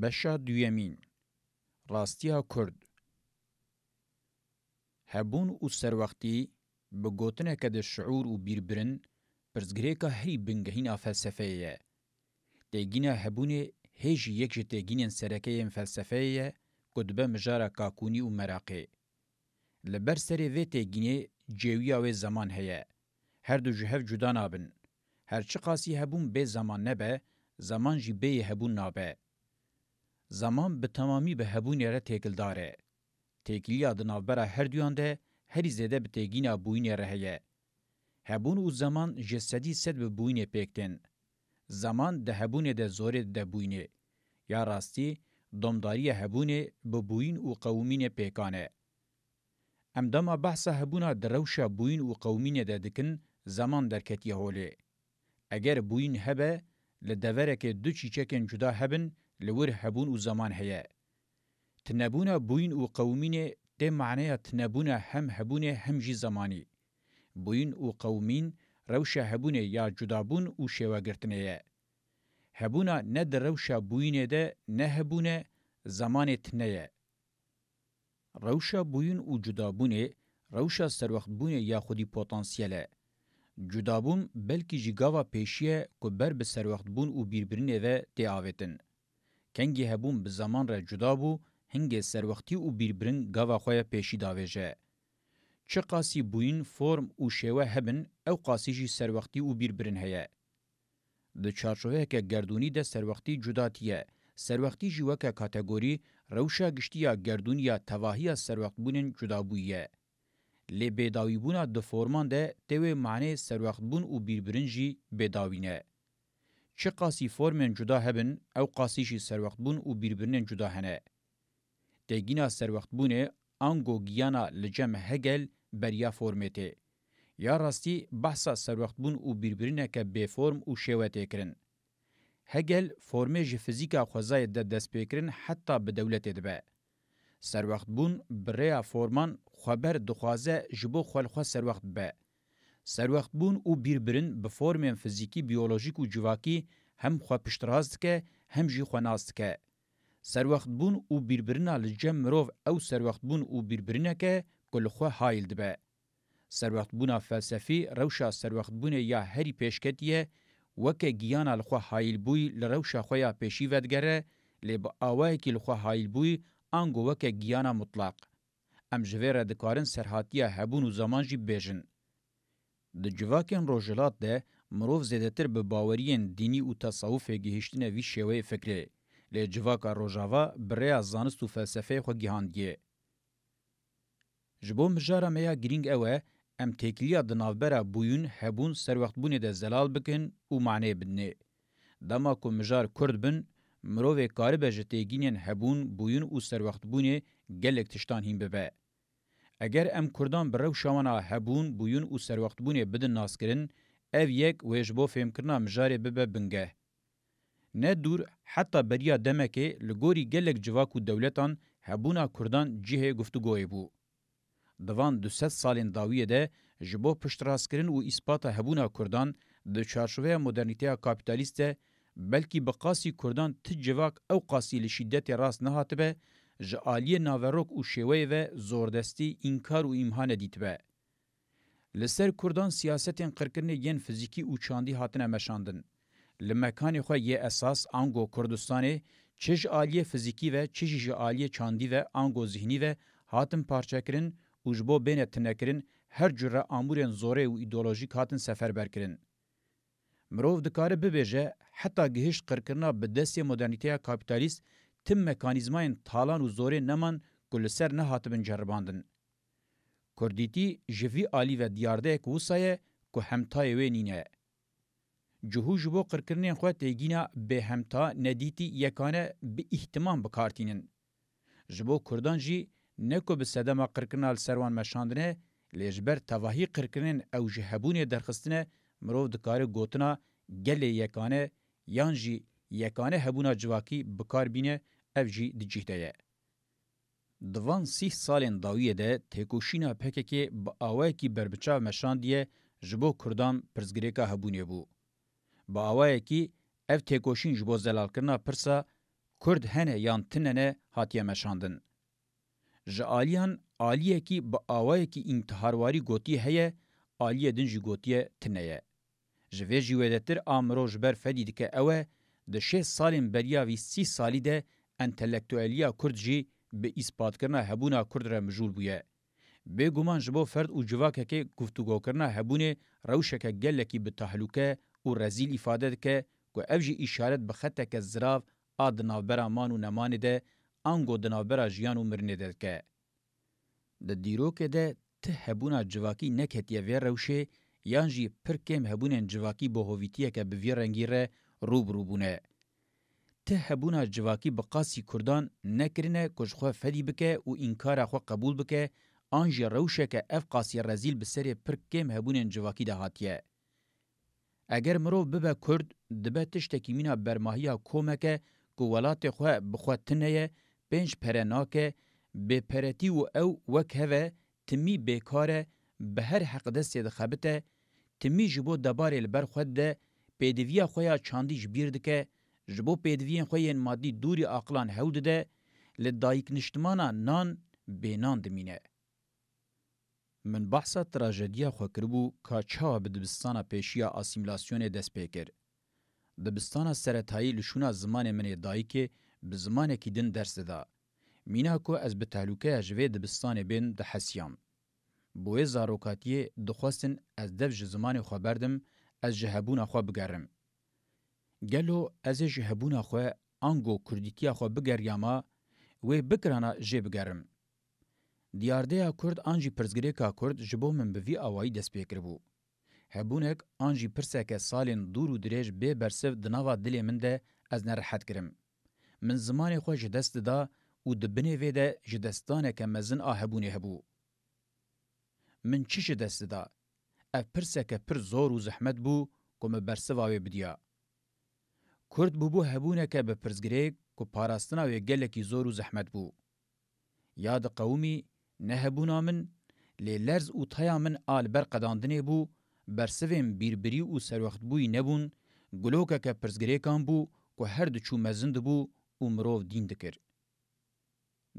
بشا دویمین راستیا کرد هبون و سروقتی بگوتنه که ده شعور و بیربرن پرزگریکا هی بنگهین فلسفهیه. تیگینه هبونه هیچ یک جه تیگینین سرکه فلسفهیه کدبه مجاره کاکونی و مراقه. لبر سری وی تیگینه جویا و زمان هیه. هر دو جهف جدا نابن. هر چه قاسی هبون به زمان نبه، زمان جی به هبون نابه. زمان به تمامی به هبون یاره تیکل داره. تیکلی آدنالبرا هر دویان ده هری زیده به تیگین بوین یاره هیه. هبون و زمان جسدی سد به بوین پیکتن. زمان ده هبون ده زور ده بوینه. یا راستی دمداری هبون به بوین و قومین پیکانه. امداما بحث هبونا در روشا بوین و قومین ده دکن زمان در کتی هوله. اگر بوین هبه لدوره که دو چیچکن جدا هبن لور هبون و زمان هیه. تنبونا بوین و قومین ده معنی تنبونا هم هبون هم جی زمانی. بوین و قومین روشا هبونه یا جدابون و شواگرتنه. هبونا نه در روشا بوینه ده نه هبونه زمان تنه. روشا بوین و جدابونه روشا سروخت بونه یا خودی پوتانسیله. جدابون بلکی جیگاوا پیشیه که بر به سروخت بون و بیربرینه و تی آویتن. کنگی هبون به زمان را جدابو هنگ سروختی و بیربرین گاوا خواه پیشی داویجه. چه قاسی بوین فرم و شیوه هبن او قاسی جی سروختی و بیربرین هیه. ده چارچوه که گردونی ده سروختی جداتیه. سروختی جیوه که کاتگوری روشا گشتیا گردونیا تواهی سروخت بونن جدابویه. لی بیداوی بونا ده فرمان ده تیوه معنی سروخت بون و بیربرین جی بیداوینه. چه قاسی فرمن جدا هبن او قاسی جی سروخت بون و بیربرین جدا هنه. تیگینا سروخت بونه آنگو گیانا لجم هگل بریا فرمته. یا راستی بحثا سروخت بون و بیربرینه که بی فرم و شیوته کرن. هگل فرمه جی فیزیکا خوزای ده دست پیکرن حتی به دولت دبه. سروخت بون بریا فرمان خبر دخوازه جبو خلخوا سروخت به. سروخت بون و بیربرین به فرم فیزیکی بیولوژیک و جواکی هم خوا پشترازد که هم جی خوا نازد که. سروخت بون و بیربرینا لجم مروف او سروخت بون و بیربرینه که کل خوا حایل دبه. سروخت بونا فلسفی روشا سروخت بونه یا هری پیشکتیه وکه گیانا لخوا حایل بوی لروشا خویا پیشی ودگره لی با آوائی که لخوا حایل بوی آنگو وکه گیانا مطلق. ام جویره دکارن سرحاتیه هبون و زمان جی بیجن. د جواکن روجلات ده مروف زیدتر به باورین دینی و تصوف گهشتن وی شوی فکره. لی جواکا روجاوا بریا زانست و فلسفه خو گیهاندیه. جبو مجارا میا گرینگ اوه ام تکلیا دنالبرا بویون هبون سروخت بونه ده زلال بکن و معنی بدنه. دما کو مجار کرد بن مروف کاربه جتیگینین هبون بویون و سروخت بونه گلک تشتان هیم ببه. اگر ام کردان برو شوانا هبون بویون و سروخت بونه بدن ناس کرن او یک ویجبو فهم کرنا مجاری ببه بنگه. نه دور حتی بریا دمکه لگوری گلک جواکو دولتان هبونا کردان جیه گفتگوی بو. دوان 200 سالین داویه ده جبو پشتراس کرن و اثبات هبونا کردان ده چارچوه مدرنیته کابیتالیست بلکی بقاسی کردان تجواک او قاسی لشدت راست نهاتبه جعالی ناوروک و شوی و زوردستی انکار و امهان دیتبه. لسر کردان سیاستین قرکرنه ین فیزیکی و چاندی هاتنه مشاندن. لمکانی خواه یه اساس آنگو کردستانه چه جعالی فیزیکی و چه جعالی چاندی و آنگو ذهنی و هاتن پارچه کرن و جبو بین تنکرن هر جره آمورین زوره و ایدولوژیک هاتن سفر برکرن. مروف دکاره ببیجه حتی گهشت قرکرنا به دستی مدرنیته کابیتالیست تم مکانیزماین تالان و زوره نمان کل سر نه هاتبن جرباندن. کردیتی جوی آلی و دیارده که وصایه که همتای وی نینه. جهو جبو قرکرنین خواه تیگینا به همتا ندیتی یکانه به احتمام بکارتینن. جبو کردان جی نکو به صدما قرکرنال سروان مشاندنه لیجبر تواهی قرکرنین او جهبون درخستنه مروف دکاره گوتنا گل یکانه یان جی یکانه هبونا جواکی بکار بینه او جی دجیهده یه. دوان 30 سالین داویه ده تکوشینا پکه با آوه کی بربچاو مشاندیه جبو کردان پرزگریکا هبونه بو. با آوه کی اف تکوشین جبو زلال کرنا پرسا کرد هنه یان تننه هاتیه مشاندن. جالیان آلیه کی با آوای کی انتحارواری گوتی هیه آلیه دنجی گوتیه تنه. جوه جویدتر آمرو جبر فدید که اوه ده 6 سالین بریا وی 30 سالی ده انتلیکتوالیا کرد جی به اثبات کرنا هبونا کرد را مجول بویه. به گمان جبو فرد او جواکه که گفتگو کرنا هبونه روشکه گلکی به تحلوکه و رزیل افاده که افجی اشارت بخطه که زراف آدناو برا مانو نمانه ده انگو دناو برا جیانو مرنه ده که. ده دیروکه ده ته هبونا جواکی نکهتیه وی روشه یانجی پر کم هبونن جواکی با هویتیه که به وی رنگی ره روبرو بونه. ته هبونا جواکی بقاسی کردان نکرنه کجخواه فدی بکه و انکار خواه قبول بکه آنجی روشه که اف قاسی رزیل بسر پر کم هبونن جواکی ده هاتیه. اگر مرو ببه کرد دبه تشتکی مینا برماهیا کومکه که ولات خواه بخواه تنه پنج پرناکه به پرتی و او وکهوه تمی بیکاره به هر حق دستی ده خبته تمی جبو دباره لبر خود ده پیدویا خویا چاندیش بیرد که جبو پیدوین خوین مادی دوری اقلان هود ده لدایک نشتمانا نان بینان دمینه. من بحثا تراجدیا خو کربو که چاوا به دبستانا پیشیا اسیمیلاسیون دست پیکر. دبستانا سرطایی لشونا زمان من دایکه به زمان کی دن درس دا. مینا کو از به تعلقه اجوه دبستان بین ده حسیام. بوی زاروکاتیه دخواستن از دفج زمان خو بردم از جهبون خو بگرم. گلو از جهبون خو انگو کردیتیا خو بگریاما و بکرانا جه بگرم. دیارده کرد آنجی پرزگریکا کرد جبو من بوی آوائی دست پیکر بو. هبونک آنجی پرسک سالین دور و دریج بی برسف دناوا دلی من ده از نرحت کرم. من زمان خو جدست دا و دبنه ویده جدستانه که مزن آهبونه هبو. من چی جدست دا؟ اف پرسک پر زور و زحمت بو که مبرسواوی بدیا. کرد بو هبونه که به پرزگریک که پاراستناوی گلکی زور و زحمت بو. یاد قومی نهبونا من لرز او تایا من آل بر قداندنه بو برسویم بیربری او سروخت بوی نبون گلوکا که پرزگریکان بو که هر دچو مزند بو او مروف دین دکر.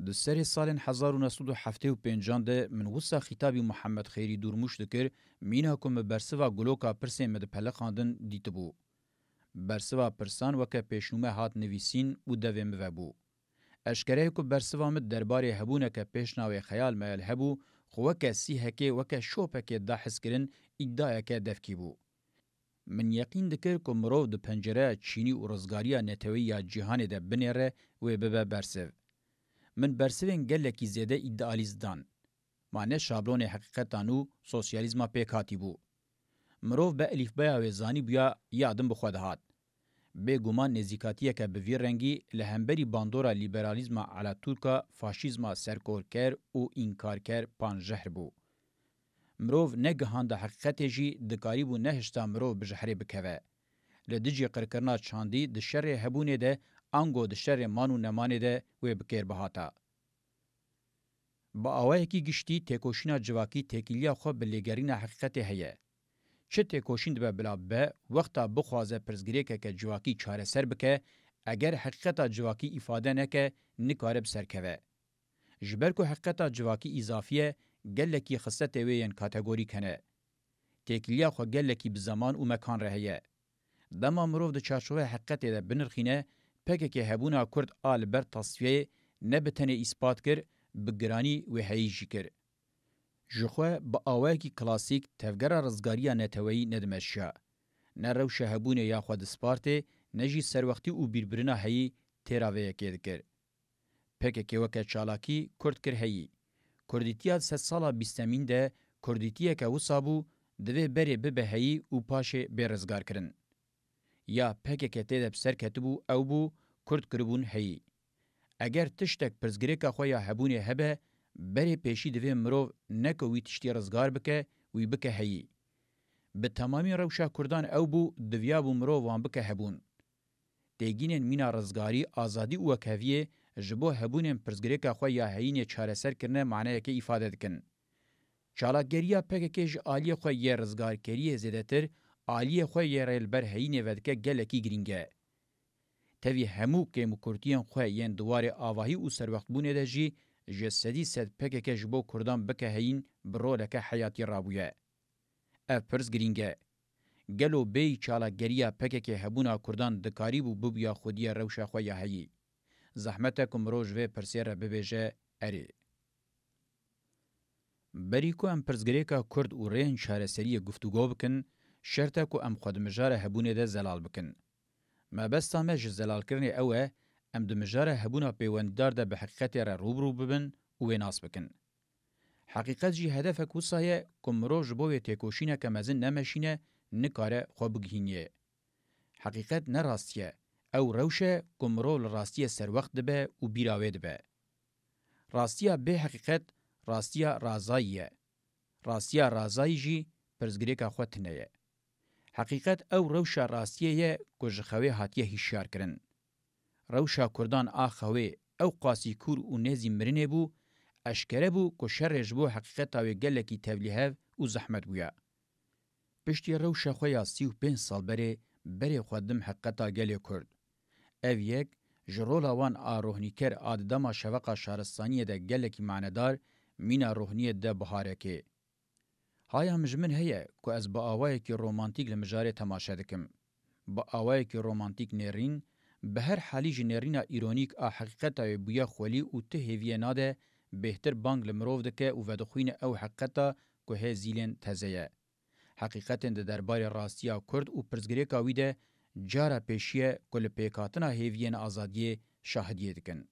د سری سالن 1975 ده من وسا خطابی محمد خیری دورموش دکر مینا کوم برسوا گلوکا پرسه مد پلخاندن دیت بو. برسوا پرسان وکه پیشنومه هات نویسین او دویم وبو. اشکره کو برسوا مد درباره هبونه که پیشناوی خیال میل هبو خو وکه سیه که وکه شوپه که دا حس کرن ادعا که دفکی بو. من یقین دکر که مرو د پنجره چینی و رزگاریا نتوی یا جهان ده بنیره و ببه برسو. من برسوین گله کی زیاده ایدئالیز دان. معنی شابلون حقیقتانو سوسیالیزما پیکاتی بو. مرو به الیف بیا و زانی بیا یادم بخواد هات. به گمان نزیکاتیه که به وی رنگی لهمبری باندورا لیبرالیزما علا تورکا فاشیزما سرکورکر و انکارکر پانجهر بو. مروف نگهان ده حقیقت جی دکاری بو نهشتا مروف بجحری بکوه. لدجی قرکرنا چاندی ده شر هبونه ده انگو ده شر مانو نمانه ده و بکر بهاتا. با آوه کی گشتی تکوشینا جواکی تکیلیا خو بلیگرین حقیقت هیه. چه تکوشین ده بلا به وقتا بخوازه پرزگریکه که جواکی چاره سر بکه اگر حقیقتا جواکی افاده نکه نکارب سرکوه. جبرکو حقیقتا جواکی اضافیه گلکی خصت وین کاتگوری کنه. تکیلیا خو گلکی بزمان و مکان رهیه. دما مروف ده چارچوه حقیقت ده بنرخینه پکه که هبونا کرد آل بر تصفیه نبتنه اثبات کر بگرانی و هیجی کر. جخوه با آواکی کلاسیک تفگر رزگاریا نتوی ندمشیا. نروش هبونه یا خود سپارته نجی سروقتی و بیربرنا هی تیراوه کد کر. پکه که وکه چالاکی کرد کر هی. کردیتیاد 100 سالا بیستمین ده کردیتیه که وصابو دوی بری ببه هی و پاشه برزگار کرن. یا پکه که تیده بسر کتبو او بو کرد کربون هی. اگر تشتک پرزگریکا خویا هبونه هبه بری پیشی دوی مروف نکو وی تشتی رزگار بکه وی بکه هی. به تمامی روشا کردان او بو دویا بو مروف وان بکه هبون. دیگینن مینا رزگاری آزادی و وکهویه جبو هبونن پرزگریکا خویا هینه چاره سر کرنه معنی که افاده دکن. چالاکگریا پکه که ج آلی خویا رزگار کریه زیده تر آلی خویا ریل بر هینه ودکه گلکی گرینگه. تاوی همو که مکورتیان خواه ین دوار آواهی او سروقت بونه ده جی جسدی سد پکه جبو کردان بکه هین برو لکه حیاتی رابویه. اف پرز گرینگه. گلو بی چالا گریا پکه هبونا کردان دکاری بو ببیا خودی روشا خواه هایی. زحمت کمروج و پرسیر ببیجه اری. بری کو ام پرزگریکا کرد و رین شارسری گفتگو بکن، شرطه کو ام خود مجاره هبونه ده زلال بکن. ما بس تامج زلال کرنی اوه ام ده مجاره هبونا پیوندار ده به حقیقت را روبرو ببن و ناس بکن. حقیقت جی هدف کوسایه کمروج بوی تکوشینه که مزن نمشینه نکاره خواه بگهینیه. حقیقت نراستیه او روشه کمرول راستیه سر وقت دبه و بیراوه دبه. راستیه به حقیقت راستیه رازاییه. راستیه رازایی جی پرزگریکا خود تنیه. حقیقت او روشه راستیه یه کجخوه هاتیه هشیار کرن. روشه کردان آخوه او قاسی کور و نزی مرنه بو اشکره بو که شرش بو حقیقت تاوی گلکی تبلیه و زحمت بویا. پشتی روشه خویا 35 سال بره خودم حقیقتا گلی کرد. او یک جرولا وان آروهنیکر آدداما شوقا شارستانیه ده گلکی معنیدار مینا روحنیه ده بهاره که. هایا مجمن هیه که از با آوائه که رومانتیک لمجاره تماشه دکم. با آوائه که رومانتیک نرین به هر حالی جنرینا ایرونیک حقیقتا بویا خولی و ته هیویه ناده بهتر بانگ لمروف دکه و ودخوین او حقیقتا که هزیلین تزیه. حقیقتن ده دربار راستیا کرد و پرزگریکا ویده جارا پیشیه کل پیکاتنا هیوین آزادیه شاهدیه دکن.